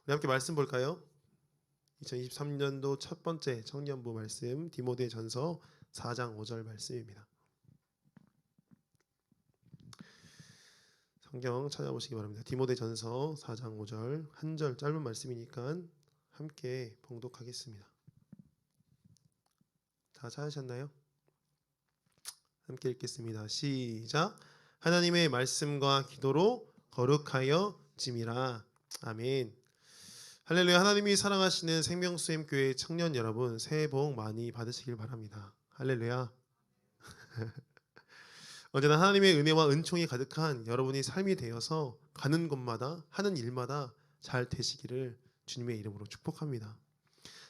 우리 함께 말씀 볼까요? 2023년도 첫 번째 청년부 말씀 디모데전서 4장 5절 말씀입니다. 성경 찾아보시기 바랍니다. 디모데전서 4장 5절 한 절 짧은 말씀이니까 함께 봉독하겠습니다. 다 찾으셨나요? 함께 읽겠습니다. 시작. 하나님의 말씀과 기도로 거룩하여 짐이라. 아멘. 할렐루야. 하나님이 사랑하시는 생명수엠 교회 청년 여러분, 새해 복 많이 받으시길 바랍니다. 할렐루야. 언제나 하나님의 은혜와 은총이 가득한 여러분이 삶이 되어서 가는 곳마다 하는 일마다 잘 되시기를 주님의 이름으로 축복합니다.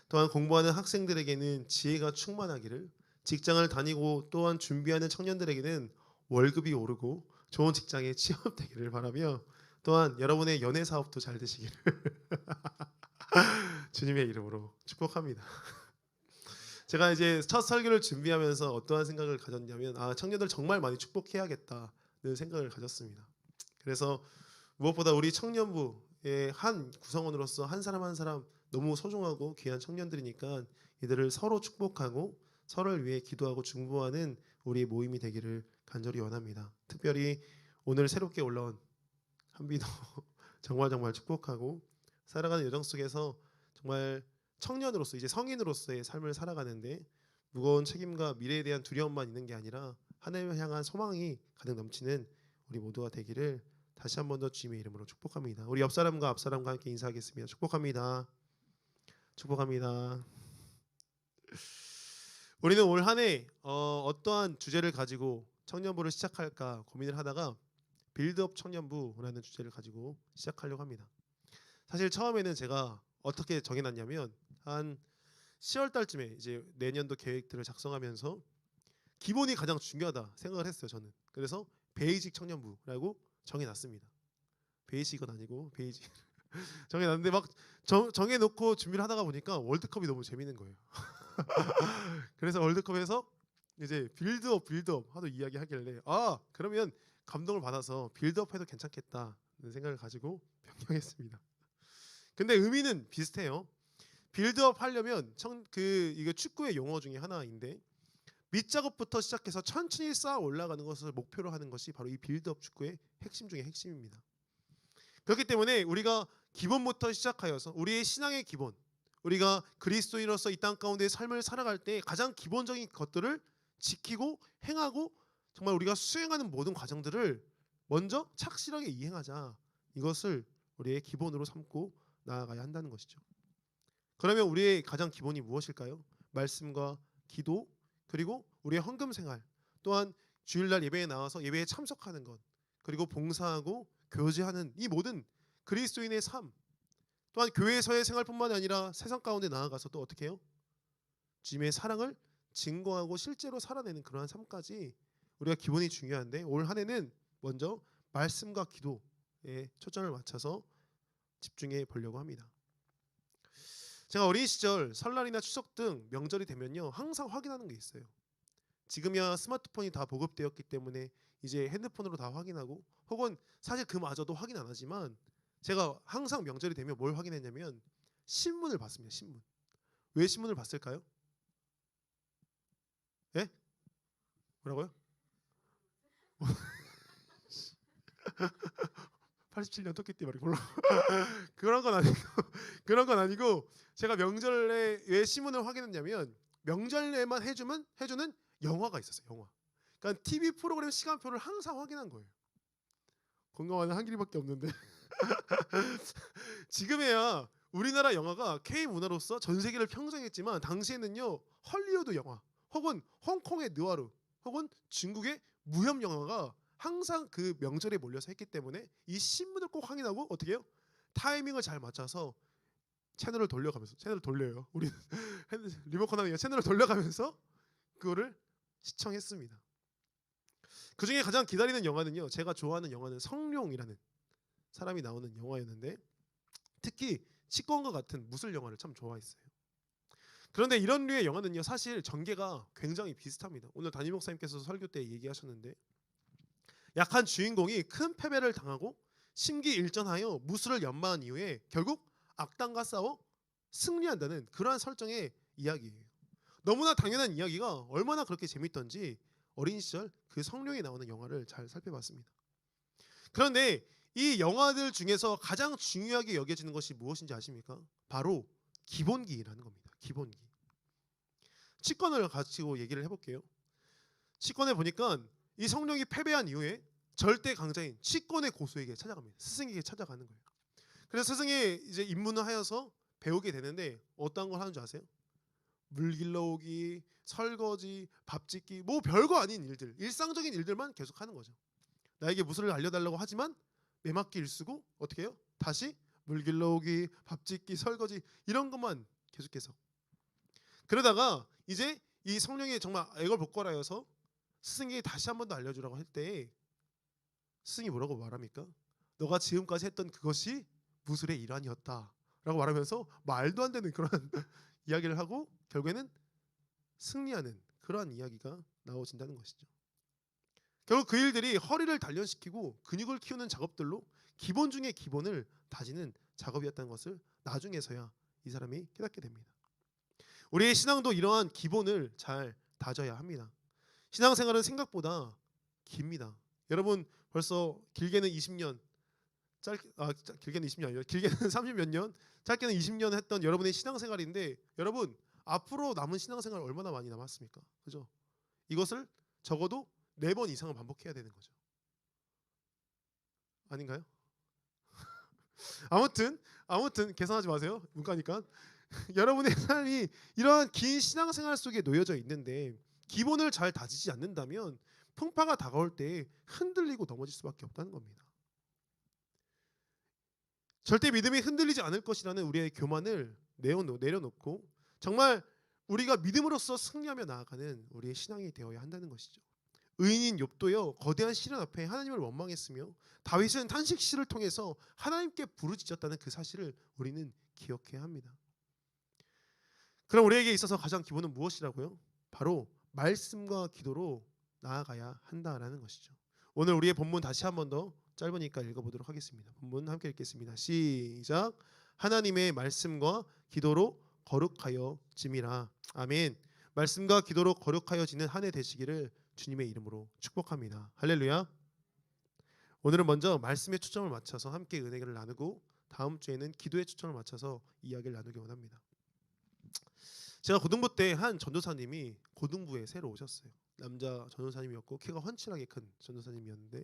또한 공부하는 학생들에게는 지혜가 충만하기를, 직장을 다니고 또한 준비하는 청년들에게는 월급이 오르고 좋은 직장에 취업되기를 바라며, 또한 여러분의 연애 사업도 잘 되시기를 주님의 이름으로 축복합니다. 제가 이제 첫 설교를 준비하면서 어떠한 생각을 가졌냐면, 청년들 정말 많이 축복해야겠다는 생각을 가졌습니다. 그래서 무엇보다 우리 청년부의 한 구성원으로서 한 사람 한 사람 너무 소중하고 귀한 청년들이니까 이들을 서로 축복하고 서로를 위해 기도하고 중보하는 우리의 모임이 되기를 간절히 원합니다. 특별히 오늘 새롭게 올라온 한빈호 정말 축복하고, 살아가는 여정 속에서 정말 청년으로서 이제 성인으로서의 삶을 살아가는데 무거운 책임과 미래에 대한 두려움만 있는 게 아니라 하나님을 향한 소망이 가득 넘치는 우리 모두가 되기를 다시 한 번 더 주님의 이름으로 축복합니다. 우리 옆 사람과 앞 사람과 함께 인사하겠습니다. 축복합니다. 축복합니다. 우리는 올 한 해 어떠한 주제를 가지고 청년부를 시작할까 고민을 하다가 빌드업 청년부라는 주제를 가지고 시작하려고 합니다. 사실 처음에는 제가 어떻게 정해놨냐면, 한 10월 달쯤에 이제 내년도 계획들을 작성하면서 기본이 가장 중요하다 생각을 했어요, 저는. 그래서 베이직 청년부라고 정해놨습니다. 베이직은 아니고 베이직 정해놨는데, 막 정해놓고 준비를 하다가 보니까 월드컵이 너무 재밌는 거예요. 그래서 월드컵에서 이제 빌드업 하도 이야기하길래, 그러면 감동을 받아서 빌드업 해도 괜찮겠다는 생각을 가지고 변경했습니다. 근데 의미는 비슷해요. 빌드업 하려면 이게 축구의 용어 중에 하나인데, 밑작업부터 시작해서 천천히 쌓아 올라가는 것을 목표로 하는 것이 바로 이 빌드업 축구의 핵심 중에 핵심입니다. 그렇기 때문에 우리가 기본부터 시작하여서 우리의 신앙의 기본, 우리가 그리스도인으로서 이 땅 가운데 삶을 살아갈 때 가장 기본적인 것들을 지키고 행하고, 정말 우리가 수행하는 모든 과정들을 먼저 착실하게 이행하자. 이것을 우리의 기본으로 삼고 나아가야 한다는 것이죠. 그러면 우리의 가장 기본이 무엇일까요? 말씀과 기도, 그리고 우리의 헌금 생활, 또한 주일날 예배에 나와서 예배에 참석하는 것, 그리고 봉사하고 교제하는 이 모든 그리스도인의 삶, 또한 교회에서의 생활뿐만 아니라 세상 가운데 나아가서 또 어떻게 해요? 주님의 사랑을 증거하고 실제로 살아내는 그러한 삶까지 우리가 기본이 중요한데, 올 한 해는 먼저 말씀과 기도에 초점을 맞춰서 집중해 보려고 합니다. 제가 어린 시절 설날이나 추석 등 명절이 되면요, 항상 확인하는 게 있어요. 지금이야 스마트폰이 다 보급되었기 때문에 이제 핸드폰으로 다 확인하고, 혹은 사실 그마저도 확인 안 하지만 제가 항상 명절이 되면 뭘 확인했냐면 신문을 봤습니다. 신문. 왜 신문을 봤을까요? 예? 뭐라고요? 87년 토끼띠 말이 골라. 그런 건 아니고 제가 명절에 왜 신문을 확인했냐면, 명절에만 해주는 영화가 있었어요. 영화. 그러니까 TV 프로그램 시간표를 항상 확인한 거예요. 공감하는 한 길이밖에 없는데 지금에야 우리나라 영화가 K 문화로서 전 세계를 평정했지만, 당시에는요 헐리우드 영화, 혹은 홍콩의 느와르, 혹은 중국의 무협 영화가 항상 그 명절에 몰려서 했기 때문에 이 신문을 꼭 확인하고 어떻게 해요? 타이밍을 잘 맞춰서 채널을 돌려요. 우리 리모컨 하는 채널을 돌려가면서 그거를 시청했습니다. 그 중에 가장 기다리는 영화는요, 제가 좋아하는 영화는 성룡이라는 사람이 나오는 영화였는데, 특히 치권과 같은 무술 영화를 참 좋아했어요. 그런데 이런 류의 영화는요, 사실 전개가 굉장히 비슷합니다. 오늘 담임 목사님께서 설교 때 얘기하셨는데, 약한 주인공이 큰 패배를 당하고 심기일전하여 무술을 연마한 이후에 결국 악당과 싸워 승리한다는 그러한 설정의 이야기예요. 너무나 당연한 이야기가 얼마나 그렇게 재밌던지 어린 시절 그 성룡이 나오는 영화를 잘 살펴봤습니다. 그런데 이 영화들 중에서 가장 중요하게 여겨지는 것이 무엇인지 아십니까? 바로 기본기라는 겁니다. 기본기. 치권을 가지고 얘기를 해볼게요. 치권에 보니까 이 성룡이 패배한 이후에 절대 강자인 치권의 고수에게 찾아갑니다. 스승에게 찾아가는 거예요. 그래서 스승이 이제 입문을 하여서 배우게 되는데 어떤 걸 하는 줄 아세요? 물 길러오기, 설거지, 밥 짓기, 뭐 별거 아닌 일들, 일상적인 일들만 계속 하는 거죠. 나에게 무술을 알려달라고 하지만 매맞기 일쓰고 어떻게 해요? 다시 물 길러오기, 밥 짓기, 설거지 이런 것만 계속해서 그러다가 이제 이 성령이 정말 애걸복걸하여서 스승에게 다시 한 번 더 알려주라고 할 때 스승이 뭐라고 말합니까? 너가 지금까지 했던 그것이 무술의 일환이었다 라고 말하면서 말도 안 되는 그런 이야기를 하고 결국에는 승리하는 그러한 이야기가 나오진다는 것이죠. 결국 그 일들이 허리를 단련시키고 근육을 키우는 작업들로 기본 중의 기본을 다지는 작업이었다는 것을 나중에서야 이 사람이 깨닫게 됩니다. 우리의 신앙도 이러한 기본을 잘 다져야 합니다. 신앙생활은 생각보다 깁니다. 여러분 벌써 길게는 20년, 길게는 20년 아니라 길게는 30 몇 년, 짧게는 20년 했던 여러분의 신앙생활인데 여러분 앞으로 남은 신앙생활 얼마나 많이 남았습니까? 그죠? 이것을 적어도 4번 이상을 반복해야 되는 거죠. 아닌가요? 아무튼 계산하지 마세요. 문과니까. 여러분의 삶이 이러한 긴 신앙생활 속에 놓여져 있는데 기본을 잘 다지지 않는다면 풍파가 다가올 때 흔들리고 넘어질 수밖에 없다는 겁니다. 절대 믿음이 흔들리지 않을 것이라는 우리의 교만을 내려놓고 정말 우리가 믿음으로써 승리하며 나아가는 우리의 신앙이 되어야 한다는 것이죠. 의인인 욥도요 거대한 시련 앞에 하나님을 원망했으며 다윗은 탄식시를 통해서 하나님께 부르짖었다는 그 사실을 우리는 기억해야 합니다. 그럼 우리에게 있어서 가장 기본은 무엇이라고요? 바로 말씀과 기도로 나아가야 한다라는 것이죠. 오늘 우리의 본문 다시 한 번 더 짧으니까 읽어보도록 하겠습니다. 본문 함께 읽겠습니다. 시작. 하나님의 말씀과 기도로 거룩하여 짐이라. 아멘. 말씀과 기도로 거룩하여 지는 한 해 되시기를 주님의 이름으로 축복합니다. 할렐루야. 오늘은 먼저 말씀에 초점을 맞춰서 함께 은혜를 나누고 다음 주에는 기도에 초점을 맞춰서 이야기를 나누기 원합니다. 제가 고등부 때 한 전도사님이 고등부에 새로 오셨어요. 남자 전도사님이었고 키가 훤칠하게 큰 전도사님이었는데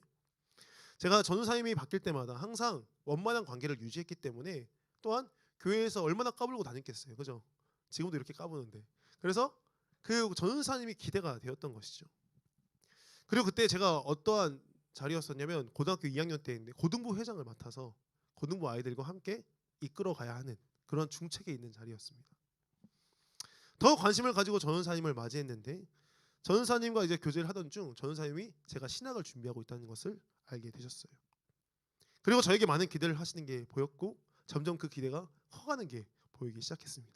제가 전도사님이 바뀔 때마다 항상 원만한 관계를 유지했기 때문에 또한 교회에서 얼마나 까불고 다녔겠어요. 그죠? 지금도 이렇게 까부는데. 그래서 그 전도사님이 기대가 되었던 것이죠. 그리고 그때 제가 어떠한 자리였었냐면 고등학교 2학년 때인데 고등부 회장을 맡아서 고등부 아이들과 함께 이끌어가야 하는 그런 중책에 있는 자리였습니다. 더 관심을 가지고 전도사님을 맞이했는데 전도사님과 이제 교제를 하던 중 전도사님이 제가 신학을 준비하고 있다는 것을 알게 되셨어요. 그리고 저에게 많은 기대를 하시는 게 보였고 점점 그 기대가 커가는 게 보이기 시작했습니다.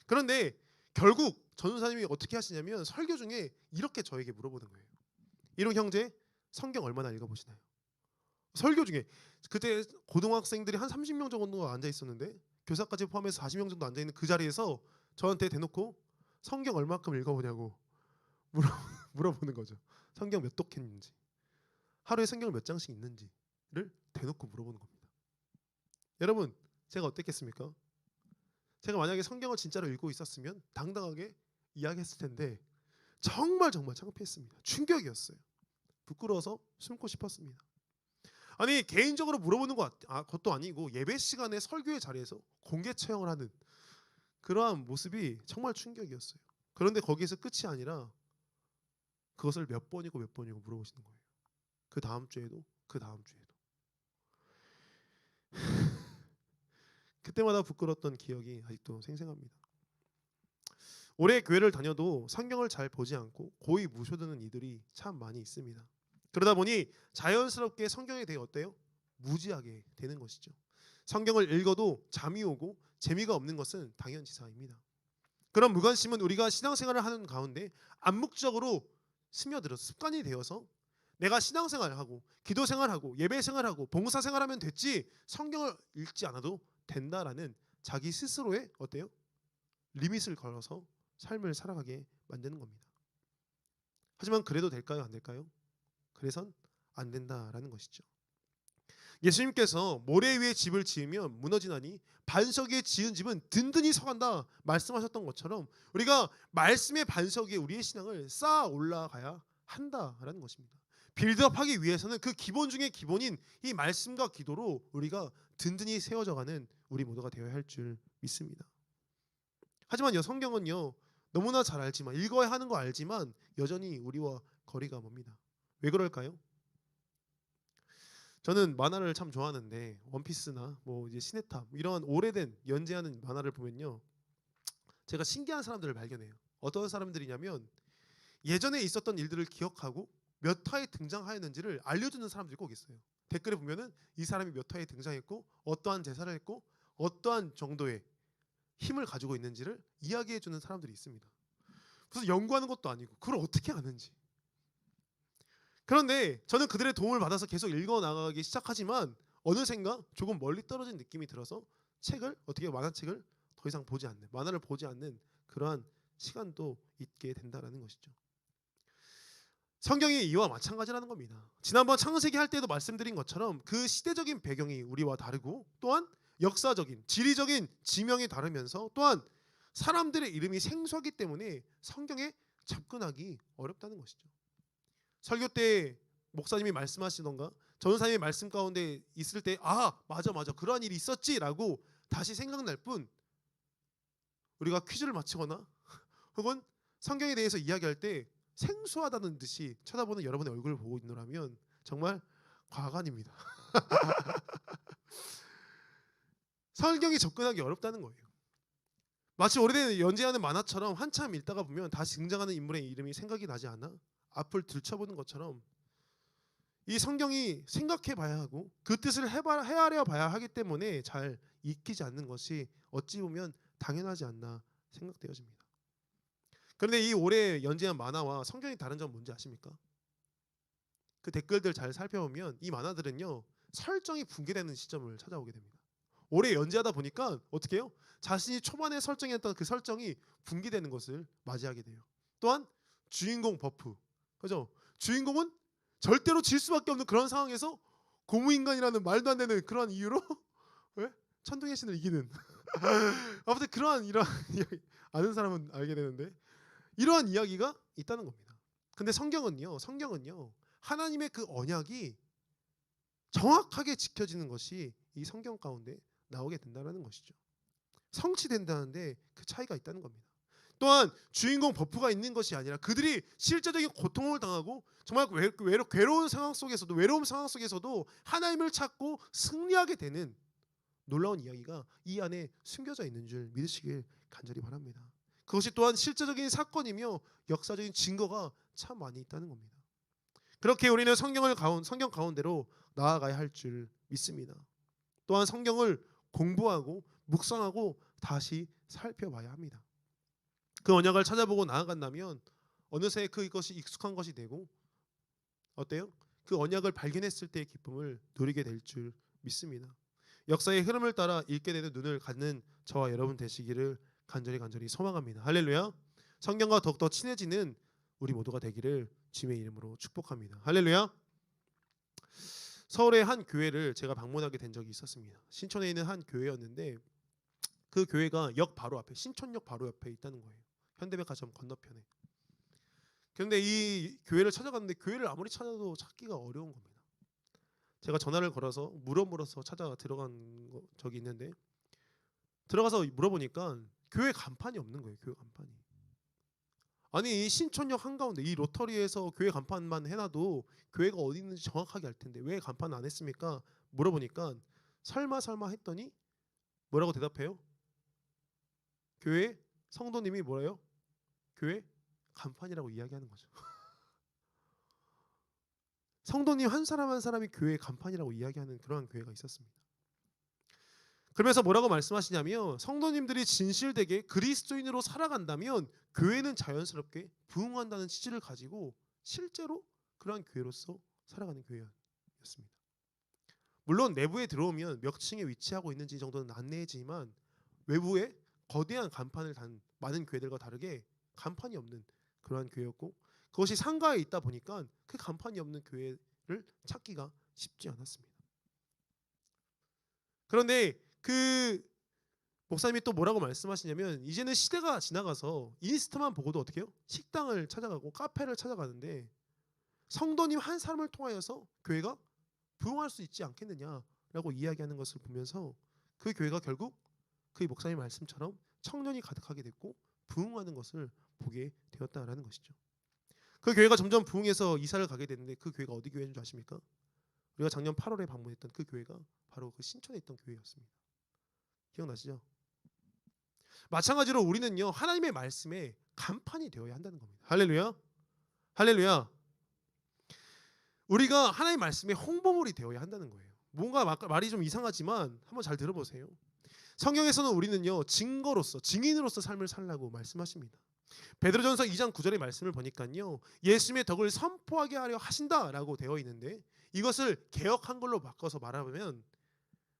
그런데 결국 전도사님이 어떻게 하시냐면 설교 중에 이렇게 저에게 물어보는 거예요. 이런 형제 성경 얼마나 읽어보시나요? 설교 중에 그때 고등학생들이 한 30명 정도 앉아 있었는데 교사까지 포함해서 40명 정도 앉아 있는 그 자리에서 저한테 대놓고 성경 얼마큼 읽어보냐고 물어보는 거죠. 성경 몇 독했는지, 하루에 성경을 몇 장씩 읽는지를 대놓고 물어보는 겁니다. 여러분, 제가 어땠겠습니까? 제가 만약에 성경을 진짜로 읽고 있었으면 당당하게 이야기했을 텐데 정말 창피했습니다. 충격이었어요. 부끄러워서 숨고 싶었습니다. 아니 개인적으로 물어보는 것도 아니고 예배 시간에 설교의 자리에서 공개 처형을 하는 그러한 모습이 정말 충격이었어요. 그런데 거기에서 끝이 아니라 그것을 몇 번이고 물어보시는 거예요. 그 다음 주에도 그때마다 부끄러웠던 기억이 아직도 생생합니다. 오래 교회를 다녀도 성경을 잘 보지 않고 고이 무쇼드는 이들이 참 많이 있습니다. 그러다 보니 자연스럽게 성경에 대해 어때요? 무지하게 되는 것이죠. 성경을 읽어도 잠이 오고 재미가 없는 것은 당연지사입니다. 그런 무관심은 우리가 신앙생활을 하는 가운데 암묵적으로 스며들어서 습관이 되어서 내가 신앙생활하고 기도생활하고 예배생활하고 봉사생활하면 됐지 성경을 읽지 않아도 된다라는 자기 스스로의 어때요? 리밋을 걸어서 삶을 살아가게 만드는 겁니다. 하지만 그래도 될까요? 안 될까요? 그래선 안 된다라는 것이죠. 예수님께서 모래 위에 집을 지으면 무너지나니 반석 위에 지은 집은 든든히 서간다 말씀하셨던 것처럼 우리가 말씀의 반석 위에 우리의 신앙을 쌓아 올라가야 한다라는 것입니다. 빌드업하기 위해서는 그 기본 중에 기본인 이 말씀과 기도로 우리가 든든히 세워져가는 우리 모두가 되어야 할 줄 믿습니다. 하지만 성경은요 너무나 잘 알지만 읽어야 하는 거 알지만 여전히 우리와 거리가 멉니다. 왜 그럴까요? 저는 만화를 참 좋아하는데 원피스나 뭐 이제 시네타 이런 오래된 연재하는 만화를 보면요 제가 신기한 사람들을 발견해요. 어떤 사람들이냐면 예전에 있었던 일들을 기억하고 몇 화에 등장하였는지를 알려주는 사람들이 꼭 있어요. 댓글에 보면은 이 사람이 몇 화에 등장했고 어떠한 제사를 했고 어떠한 정도의 힘을 가지고 있는지를 이야기해주는 사람들이 있습니다. 그래서 연구하는 것도 아니고 그걸 어떻게 아는지. 그런데 저는 그들의 도움을 받아서 계속 읽어 나가기 시작하지만 어느샌가 조금 멀리 떨어진 느낌이 들어서 책을 어떻게 만화책을 더 이상 보지 않는 만화를 보지 않는 그러한 시간도 있게 된다라는 것이죠. 성경이 이와 마찬가지라는 겁니다. 지난번 창세기 할 때도 말씀드린 것처럼 그 시대적인 배경이 우리와 다르고 또한 역사적인 지리적인 지명이 다르면서 또한 사람들의 이름이 생소하기 때문에 성경에 접근하기 어렵다는 것이죠. 설교 때 목사님이 말씀하시던가 전도사님의 말씀 가운데 있을 때 맞아 그러한 일이 있었지라고 다시 생각날 뿐 우리가 퀴즈를 맞히거나 혹은 성경에 대해서 이야기할 때 생소하다는 듯이 쳐다보는 여러분의 얼굴을 보고 있노라면 정말 과간입니다. 성경이 접근하기 어렵다는 거예요. 마치 오래된 연재하는 만화처럼 한참 읽다가 보면 다시 등장하는 인물의 이름이 생각이 나지 않아 앞을 들춰보는 것처럼 이 성경이 생각해 봐야 하고 그 뜻을 헤아려 봐야 하기 때문에 잘 익히지 않는 것이 어찌 보면 당연하지 않나 생각되어집니다. 그런데 이 올해 연재한 만화와 성경이 다른 점 뭔지 아십니까? 그 댓글들 잘 살펴보면 이 만화들은요 설정이 붕괴되는 시점을 찾아오게 됩니다. 올해 연재하다 보니까 어떻게 해요? 자신이 초반에 설정했던 그 설정이 붕괴되는 것을 맞이하게 돼요. 또한 주인공 버프, 그죠? 주인공은 절대로 질 수밖에 없는 그런 상황에서 고무인간이라는 말도 안 되는 그런 이유로 왜? 천둥의 신을 이기는 아무튼 그러한 이러한 아는 사람은 알게 되는데 이러한 이야기가 있다는 겁니다. 근데 성경은요 하나님의 그 언약이 정확하게 지켜지는 것이 이 성경 가운데 나오게 된다는 것이죠. 성취된다는데 그 차이가 있다는 겁니다. 또한 주인공 버프가 있는 것이 아니라 그들이 실제적인 고통을 당하고 정말 외로운 상황 속에서도 하나님을 찾고 승리하게 되는 놀라운 이야기가 이 안에 숨겨져 있는 줄 믿으시길 간절히 바랍니다. 그것이 또한 실제적인 사건이며 역사적인 증거가 참 많이 있다는 겁니다. 그렇게 우리는 성경 가운데로 나아가야 할 줄 믿습니다. 또한 성경을 공부하고 묵상하고 다시 살펴봐야 합니다. 그 언약을 찾아보고 나아간다면 어느새 그것이 익숙한 것이 되고 어때요? 그 언약을 발견했을 때의 기쁨을 누리게 될 줄 믿습니다. 역사의 흐름을 따라 읽게 되는 눈을 갖는 저와 여러분 되시기를 간절히 소망합니다. 할렐루야. 성경과 더욱더 친해지는 우리 모두가 되기를 주님의 이름으로 축복합니다. 할렐루야. 서울의 한 교회를 제가 방문하게 된 적이 있었습니다. 신촌에 있는 한 교회였는데 그 교회가 역 바로 앞에 신촌역 바로 옆에 있다는 거예요. 현대백화점 건너편에. 그런데 이 교회를 찾아갔는데 교회를 아무리 찾아도 찾기가 어려운 겁니다. 제가 전화를 걸어서 물어서 찾아 들어간 적이 있는데 들어가서 물어보니까 교회 간판이 없는 거예요. 교회 간판이. 아니 이 신촌역 한가운데 이 로터리에서 교회 간판만 해놔도 교회가 어디 있는지 정확하게 알 텐데 왜 간판 안 했습니까? 물어보니까 설마 했더니 뭐라고 대답해요? 교회 성도님이 뭐래요? 교회 간판이라고 이야기하는 거죠. 성도님 한 사람 한 사람이 교회 간판이라고 이야기하는 그러한 교회가 있었습니다. 그러면서 뭐라고 말씀하시냐면 성도님들이 진실되게 그리스도인으로 살아간다면 교회는 자연스럽게 부흥한다는 취지를 가지고 실제로 그러한 교회로서 살아가는 교회였습니다. 물론 내부에 들어오면 몇 층에 위치하고 있는지 정도는 안내해지만 외부에 거대한 간판을 단 많은 교회들과 다르게 간판이 없는 그러한 교회였고, 그것이 상가에 있다 보니까 그 간판이 없는 교회를 찾기가 쉽지 않았습니다. 그런데 그 목사님이 또 뭐라고 말씀하시냐면, 이제는 시대가 지나가서 인스타만 보고도 어떻게 해요? 식당을 찾아가고 카페를 찾아가는데 성도님 한 사람을 통하여서 교회가 부흥할 수 있지 않겠느냐라고 이야기하는 것을 보면서 그 교회가 결국 그 목사님 말씀처럼 청년이 가득하게 됐고 부흥하는 것을 보게 되었다라는 것이죠. 그 교회가 점점 부흥해서 이사를 가게 됐는데, 그 교회가 어디 교회인 줄 아십니까? 우리가 작년 8월에 방문했던 그 교회가 바로 그 신촌에 있던 교회였습니다. 기억나시죠? 마찬가지로 우리는요, 하나님의 말씀에 간판이 되어야 한다는 겁니다. 할렐루야. 할렐루야. 우리가 하나님의 말씀에 홍보물이 되어야 한다는 거예요. 뭔가 말이 좀 이상하지만 한번 잘 들어보세요. 성경에서는 우리는요, 증거로서, 증인으로서 삶을 살라고 말씀하십니다. 베드로전서 2장 9절의 말씀을 보니까요, 예수님의 덕을 선포하게 하려 하신다라고 되어 있는데, 이것을 개역 한글로 바꿔서 말하면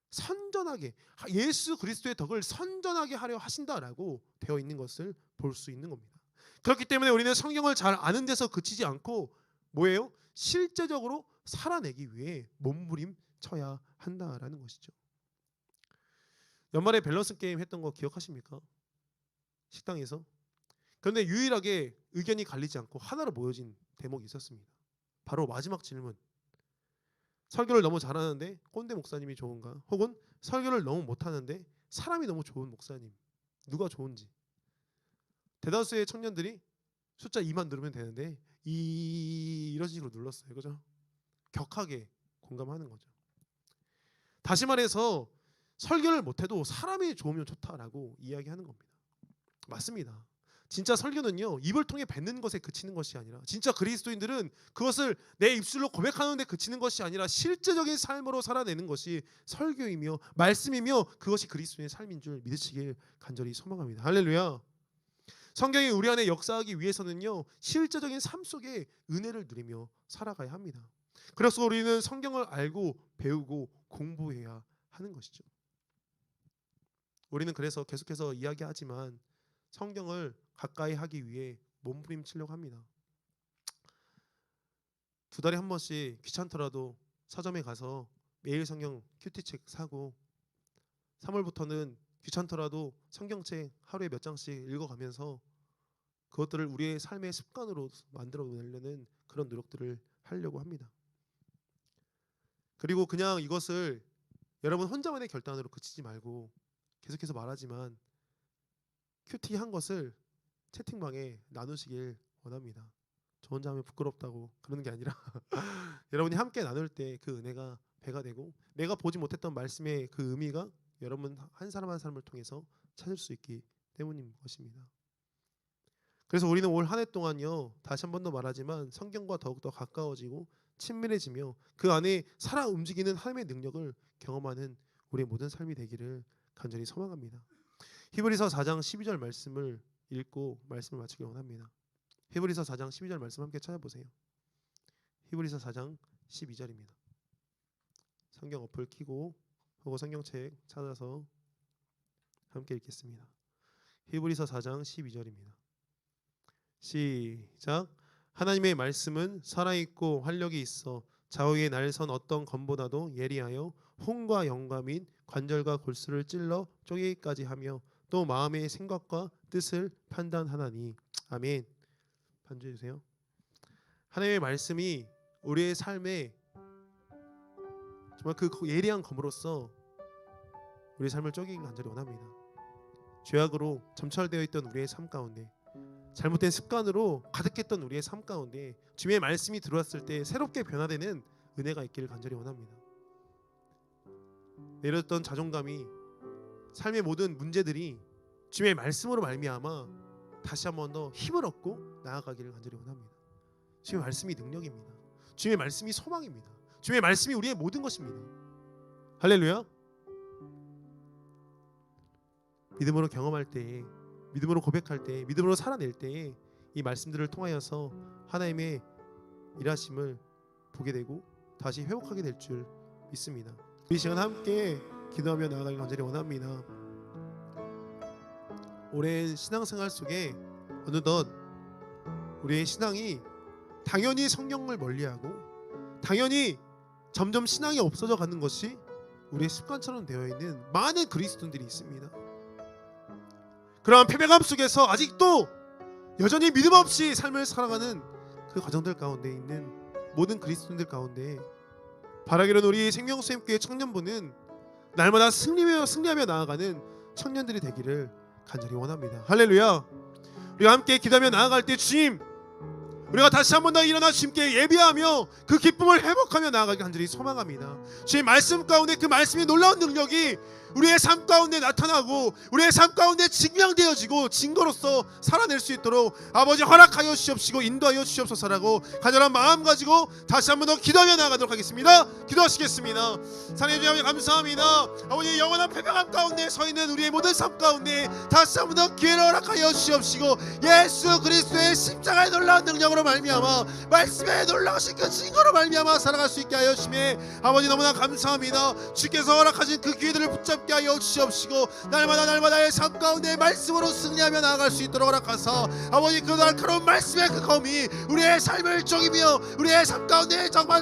선전하게, 예수 그리스도의 덕을 선전하게 하려 하신다라고 되어 있는 것을 볼 수 있는 겁니다. 그렇기 때문에 우리는 성경을 잘 아는 데서 그치지 않고 뭐예요? 실제적으로 살아내기 위해 몸부림쳐야 한다라는 것이죠. 연말에 밸런스 게임 했던 거 기억하십니까? 식당에서. 그런데 유일하게 의견이 갈리지 않고 하나로 모여진 대목이 있었습니다. 바로 마지막 질문. 설교를 너무 잘하는데 꼰대 목사님이 좋은가? 혹은 설교를 너무 못하는데 사람이 너무 좋은 목사님, 누가 좋은지. 대다수의 청년들이 숫자 2만 누르면 되는데 이런 식으로 눌렀어요. 그죠? 격하게 공감하는 거죠. 다시 말해서 설교를 못해도 사람이 좋으면 좋다라고 이야기하는 겁니다. 맞습니다. 진짜 설교는요, 입을 통해 뱉는 것에 그치는 것이 아니라, 진짜 그리스도인들은 그것을 내 입술로 고백하는 데 그치는 것이 아니라 실제적인 삶으로 살아내는 것이 설교이며 말씀이며, 그것이 그리스도인의 삶인 줄 믿으시길 간절히 소망합니다. 할렐루야. 성경이 우리 안에 역사하기 위해서는요, 실제적인 삶 속에 은혜를 누리며 살아가야 합니다. 그래서 우리는 성경을 알고 배우고 공부해야 하는 것이죠. 우리는 그래서 계속해서 이야기하지만 성경을 가까이 하기 위해 몸부림치려고 합니다. 2달에 한 번씩 귀찮더라도 서점에 가서 매일 성경 큐티책 사고, 3월부터는 귀찮더라도 성경책 하루에 몇 장씩 읽어가면서 그것들을 우리의 삶의 습관으로 만들어내려는 그런 노력들을 하려고 합니다. 그리고 그냥 이것을 여러분 혼자만의 결단으로 그치지 말고, 계속해서 말하지만 큐티 한 것을 채팅방에 나누시길 원합니다. 저 혼자 하면 부끄럽다고 그러는 게 아니라 여러분이 함께 나눌 때 그 은혜가 배가 되고, 내가 보지 못했던 말씀의 그 의미가 여러분 한 사람 한 사람을 통해서 찾을 수 있기 때문인 것입니다. 그래서 우리는 올 한 해 동안요, 다시 한 번 더 말하지만 성경과 더욱더 가까워지고 친밀해지며 그 안에 살아 움직이는 하나님의 능력을 경험하는 우리의 모든 삶이 되기를 간절히 소망합니다. 히브리서 4장 12절 말씀을 읽고 말씀을 마치기 원합니다. 히브리서 4장 12절 말씀 함께 찾아보세요. 히브리서 4장 12절입니다. 성경 어플 켜고 혹은 성경책 찾아서 함께 읽겠습니다. 히브리서 4장 12절입니다. 시작. 하나님의 말씀은 살아있고 활력이 있어 좌우에 날선 어떤 검보다도 예리하여 혼과 영과 및 관절과 골수를 찔러 쪼개기까지 하며 또 마음의 생각과 뜻을 판단하나니. 아멘. 반주해 주세요. 하나님의 말씀이 우리의 삶에 정말 그 예리한 검으로서 우리의 삶을 쪼개기 간절히 원합니다. 죄악으로 점철되어 있던 우리의 삶 가운데, 잘못된 습관으로 가득했던 우리의 삶 가운데 주님의 말씀이 들어왔을 때 새롭게 변화되는 은혜가 있기를 간절히 원합니다. 내렸던 자존감이, 삶의 모든 문제들이 주님의 말씀으로 말미암아 다시 한 번 더 힘을 얻고 나아가기를 간절히 원합니다. 주님의 말씀이 능력입니다. 주님의 말씀이 소망입니다. 주님의 말씀이 우리의 모든 것입니다. 할렐루야. 믿음으로 경험할 때에, 믿음으로 고백할 때에, 믿음으로 살아낼 때에 이 말씀들을 통하여서 하나님의 일하심을 보게 되고 다시 회복하게 될 줄 믿습니다. 이 시간 함께 기도하며 나아가길 간절히 원합니다. 오랜 신앙생활 속에 어느덧 우리의 신앙이 당연히 성경을 멀리하고 당연히 점점 신앙이 없어져 가는 것이 우리의 습관처럼 되어 있는 많은 그리스도인들이 있습니다. 그러한 패배감 속에서 아직도 여전히 믿음 없이 삶을 살아가는 그 과정들 가운데 있는 모든 그리스도인들 가운데 바라기로는 우리 생명수님교회 청년부는 날마다 승리하며 나아가는 청년들이 되기를 간절히 원합니다. 할렐루야. 우리가 함께 기도하며 나아갈 때 주님, 우리가 다시 한 번 더 일어나 주님께 예배하며 그 기쁨을 회복하며 나아가기 간절히 소망합니다. 주님 말씀 가운데 그 말씀의 놀라운 능력이 우리의 삶 가운데 나타나고 우리의 삶 가운데 증명되어지고 증거로서 살아낼 수 있도록 아버지 허락하여 주시옵시고 인도하여 주시옵소서라고 간절한 마음 가지고 다시 한 번 더 기도하며 나아가도록 하겠습니다. 기도하시겠습니다. 사랑해 주님 감사합니다. 아버지 영원한 패배감 가운데 서 있는 우리의 모든 삶 가운데 다시 한 번 더 기회를 허락하여 주시옵시고 예수 그리스도의 십자가의 놀라운 능력으로 말미암아 말씀의 놀라우신 그 증거로 말미암아 살아갈 수 있게 하여 주시매 아버지 너무나 감사합니다. 주께서 허락하신 그 기회들을 붙잡게 하여 주시옵시고 날마다의 삶 가운데 말씀으로 승리하며 나아갈 수 있도록 허락하사 아버지 그 날카로운 말씀의 그 검이 우리의 삶을 쪼개며 우리의 삶 가운데 정말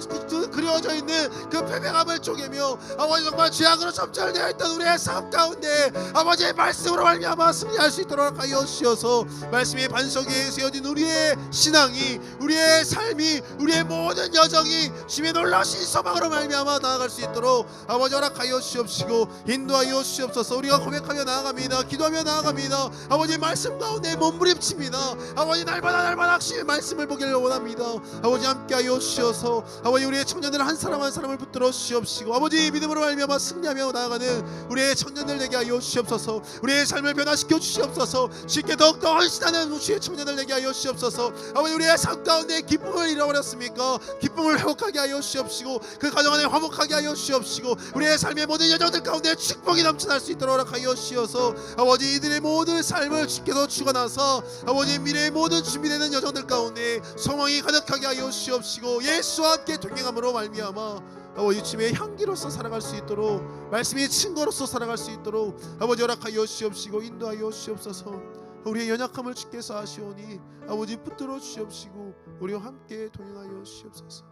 그려져 있는 그 패배감을 쪼개며 아버지 정말 죄악으로 점철되어 있던 우리의 삶 가운데 아버지의 말씀으로 말미암아 승리할 수 있도록 하여 주시어서 말씀의 반석에 세워진 우리의 신앙이 우리의 삶이 우리의 모든 여정이 주님의 놀라신 소망으로 말미암아 나아갈 수 있도록 아버지 허락하여 주시옵시고 인도하여 주시옵소서. 우리가 고백하며 나아갑니다. 기도하며 나아갑니다. 아버지 말씀 가운데 몸부림칩니다. 아버지 날마다 주님의 말씀을 보기를 원합니다. 아버지 함께하여 주시어서 아버지 우리의 청년들 한 사람 한 사람을 붙들어 주시옵시고 아버지 믿음으로 말미암아 승리하며 나아가는 우리의 청년들 되게 하여 주시옵소서. 우리의 삶을 변화시켜 주시옵소서. 쉽게 더욱더 헌신하는 우리의 청년들 되게 하여 주시옵소서. 아버지 우리의 삶 가운데 기쁨을 잃어버렸습니까? 기쁨을 회복하게 하여 주시옵시고 그 가정 안에 화목하게 하여 주시옵시고 우리의 삶의 모든 여정들 가운데 축복이 넘쳐날 수 있도록 허락하여 주시어서 아버지 이들의 모든 삶을 주께서 주관하사 아버지 미래의 모든 준비되는 여정들 가운데 소망이 가득하게 하여 주시옵시고 예수와 함께 동행함으로 말미암아 아버지 주님의 향기로서 살아갈 수 있도록 말씀의 증거로서 살아갈 수 있도록 아버지 허락하여 주시옵시고 인도하여 주시옵소서. 우리의 연약함을 주께서 아시오니 아버지 붙들어 주시옵시고 우리와 함께 동행하여 주시옵소서.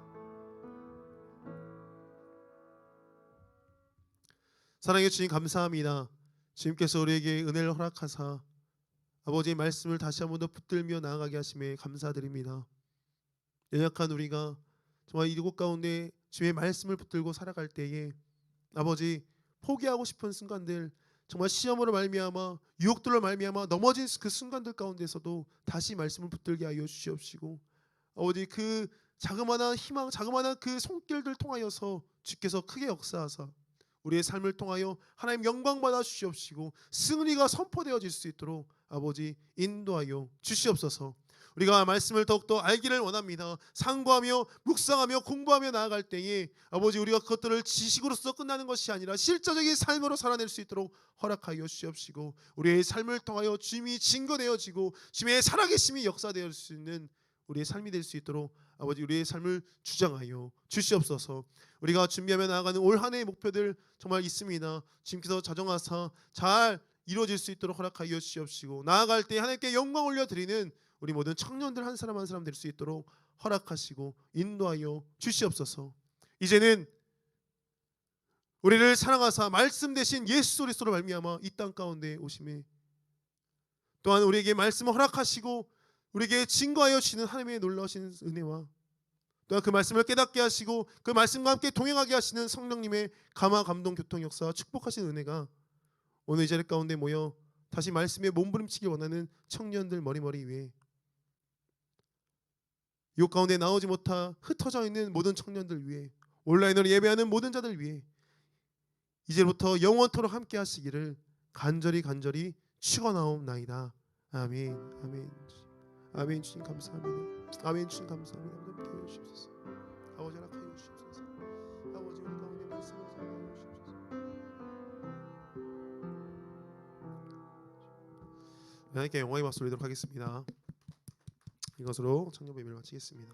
사랑해 주님 감사합니다. 주님께서 우리에게 은혜를 허락하사 아버지의 말씀을 다시 한 번 더 붙들며 나아가게 하심에 감사드립니다. 연약한 우리가 정말 이곳 가운데 주님의 말씀을 붙들고 살아갈 때에 아버지 포기하고 싶은 순간들 정말 시험으로 말미암아 유혹들로 말미암아 넘어진 그 순간들 가운데서도 다시 말씀을 붙들게 하여 주시옵시고 아버지 그 자그마한 희망 자그마한 그 손길들 통하여서 주께서 크게 역사하사 우리의 삶을 통하여 하나님 영광 받아 주시옵시고 승리가 선포되어질 수 있도록 아버지 인도하여 주시옵소서. 우리가 말씀을 더욱더 알기를 원합니다. 상고하며 묵상하며 공부하며 나아갈 때에 아버지 우리가 그것들을 지식으로서 끝나는 것이 아니라 실제적인 삶으로 살아낼 수 있도록 허락하여 주시옵시고 우리의 삶을 통하여 주님이 증거되어지고 주님의 살아계심이 역사되어질 수 있는 우리의 삶이 될 수 있도록 아버지 우리의 삶을 주장하여 주시옵소서. 우리가 준비하며 나아가는 올 한 해의 목표들 정말 있습니다. 주님께서 자정하사 잘 이루어질 수 있도록 허락하여 주시옵시고 나아갈 때 하나님께 영광 올려드리는 우리 모든 청년들 한 사람 한 사람 될 수 있도록 허락하시고 인도하여 주시옵소서. 이제는 우리를 사랑하사 말씀 대신 예수 그리스도로 말미암아 이 땅 가운데 오심에 또한 우리에게 말씀을 허락하시고 우리에게 증거하여 주시는 하나님의 놀라우신 은혜와 또한 그 말씀을 깨닫게 하시고 그 말씀과 함께 동행하게 하시는 성령님의 감화 감동 교통 역사와 축복하신 은혜가 오늘 이 자리 가운데 모여 다시 말씀에 몸부림치기 원하는 청년들 머리머리 위에 이 가운데 나오지 못하 흩어져 있는 모든 청년들 위에 온라인으로 예배하는 모든 자들 위에 이제부터 영원토록 함께 하시기를 간절히 축원하옵나이다. 아멘. 아멘. 아멘. 주님 감사합니다. 아멘. 주님 감사합니다. 함께 해 주시옵소서. 아버지 허락하여 주시옵소서. 아버지 우리 가운데 말씀을 전하여 주시옵소서. 하나님께 영광의 박수 올리도록 하겠습니다. 이것으로 청년부 예배를 마치겠습니다.